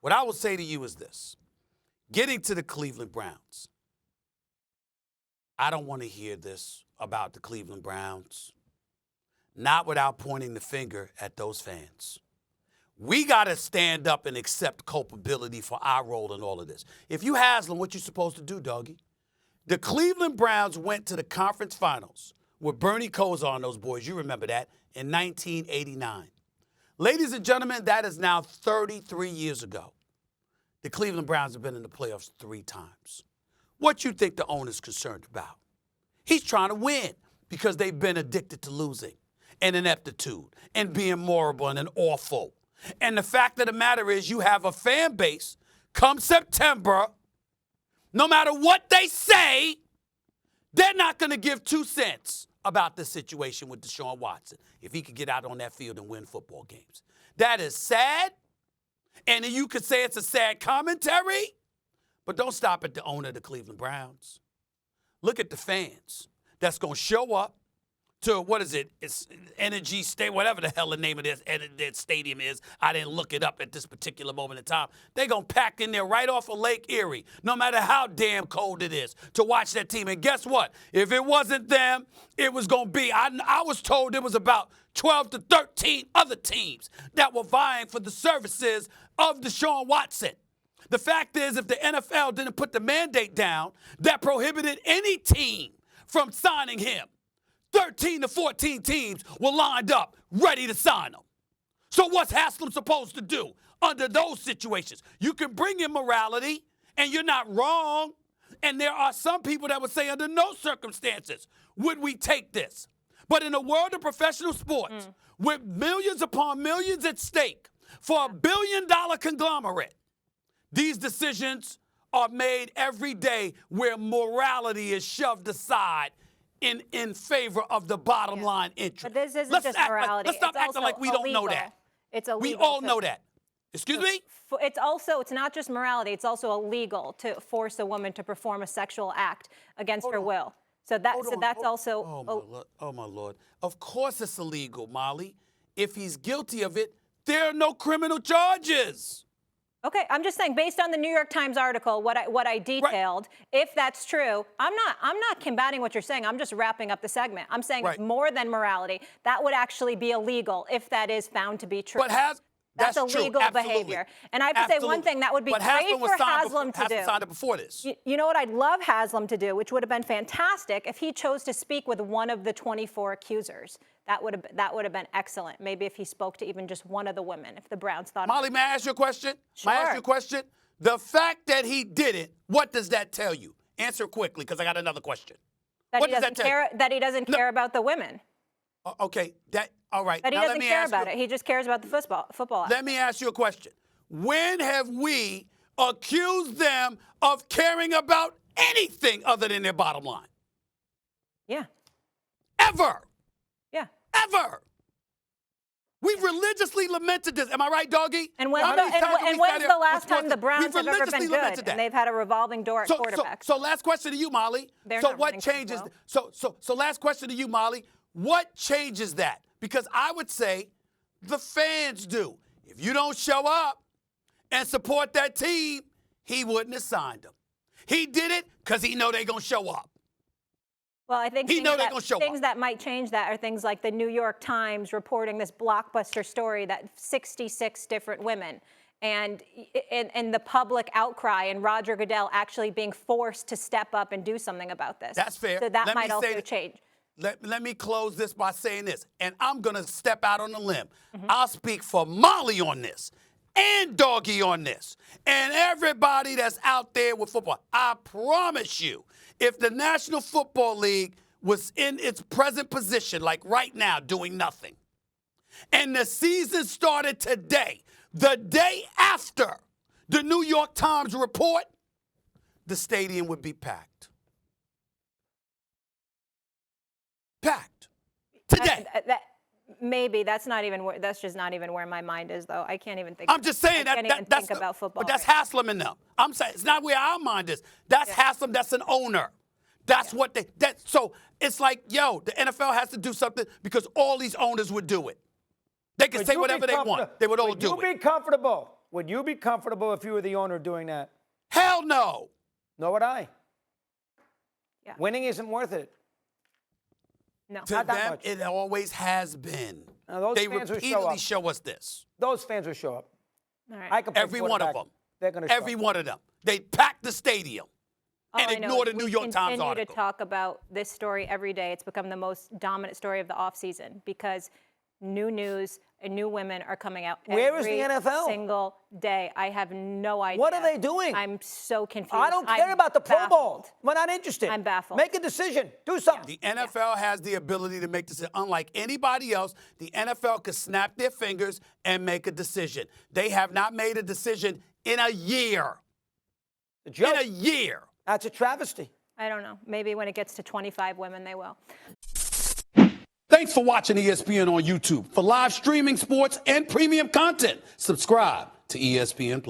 What I will say to you is this. Getting to the Cleveland Browns, I don't want to hear this about the Cleveland Browns, not without pointing the finger at those fans. We got to stand up and accept culpability for our role in all of this. If you Haslam, what you supposed to do, doggy? The Cleveland Browns went to the conference finals with Bernie Kosar and those boys. You remember that, in 1989. Ladies and gentlemen, that is now 33 years ago. The Cleveland Browns have been in the playoffs 3 times. What you think the owner's concerned about? He's trying to win because they've been addicted to losing and ineptitude and being mortal and awful. And the fact of the matter is you have a fan base come September, no matter what they say, they're not going to give 2 cents about the situation with Deshaun Watson if he could get out on that field and win football games. That is sad. And you could say it's a sad commentary, but don't stop at the owner of the Cleveland Browns. Look at the fans that's going to show up to, what is it? It's Energy State, whatever the hell the name of that stadium is. I didn't look it up at this particular moment in time. They're going to pack in there right off of Lake Erie, no matter how damn cold it is, to watch that team. And guess what? If it wasn't them, it was going to be. I was told it was about 12 to 13 other teams that were vying for the services of Deshaun Watson. The fact is, if the NFL didn't put the mandate down that prohibited any team from signing him, 13 to 14 teams were lined up, ready to sign him. So what's Haslam supposed to do under those situations? You can bring in morality, and you're not wrong. And there are some people that would say under no circumstances would we take this. But in a world of professional sports, with millions upon millions at stake for $1 billion conglomerate, these decisions are made every day where morality is shoved aside in favor of the bottom line interest. But this isn't just morality. Let's stop acting like we don't know that. It's illegal. We all know that. Excuse me? It's not just morality. It's also illegal to force a woman to perform a sexual act against her will. So that's also. Oh my Lord. Of course it's illegal, Molly. If he's guilty of it, there are no criminal charges. Okay, I'm just saying, based on the New York Times article, what I detailed, if that's true, I'm not combating what you're saying. I'm just wrapping up the segment. I'm saying it's more than morality. That would actually be illegal if that is found to be true. But that's illegal behavior. And I have to say one thing that would be great for Haslam to do. Haslam signed it before this. You know what I'd love Haslam to do, which would have been fantastic, if he chose to speak with one of the 24 accusers. That would have been excellent. Maybe if he spoke to even just one of the women, if the Browns thought. Molly, may I ask you a question? Sure. May I ask you a question? The fact that he did it, what does that tell you? Answer quickly, because I got another question. What does that tell you? That he doesn't care about the women. Okay, all right. That he doesn't care about it. He just cares about the football. Let me ask you a question. When have we accused them of caring about anything other than their bottom line? Yeah. Ever. Yeah. Ever. We've religiously lamented this. Am I right, doggy? And when's the last time the Browns have ever been good? And they've had a revolving door at quarterback. So last question to you, Molly. So what changes? So last question to you, Molly. What changes that? Because I would say the fans do. If you don't show up and support that team, he wouldn't have signed them. He did it because he know they're going to show up. Well, I think things that might change that are things like the New York Times reporting this blockbuster story that 66 different women and the public outcry and Roger Goodell actually being forced to step up and do something about this. That's fair. So that might also change. Let me close this by saying this, and I'm going to step out on a limb. I'll speak for Molly on this and Doggy on this and everybody that's out there with football. I promise you, if the National Football League was in its present position, like right now, doing nothing, and the season started today, the day after the New York Times report, the stadium would be packed. Packed. Today. Maybe that's just not even where my mind is, though. I can't even think. I'm just saying think about football. But that's Haslam in them. I'm saying it's not where our mind is. That's Haslam. That's an owner. That's what they. So it's like, yo, the NFL has to do something because all these owners would do it. They could say whatever they want. They would all do it. Would you be comfortable Would you be comfortable if you were the owner doing that? Hell no. Nor would I. Yeah. Winning isn't worth it. No. To them, it always has been. Now, those they fans repeatedly show us this. Those fans will show up. All right. I can play Every one of them. They're going to show Every up. one of them. They pack the stadium and ignore the New York Times article. We continue to talk about this story every day. It's become the most dominant story of the offseason because new news and new women are coming out Where is the NFL? Single day. I have no idea. What are they doing? I'm so confused. I don't care about the Pro Bowl. We're not interested. I'm baffled. Make a decision. Do something. The NFL has the ability to make decisions. Unlike anybody else, the NFL could snap their fingers and make a decision. They have not made a decision in a year. A joke. In a year. That's a travesty. I don't know. Maybe when it gets to 25 women, they will. Thanks for watching ESPN on YouTube. For live streaming sports and premium content, subscribe to ESPN+.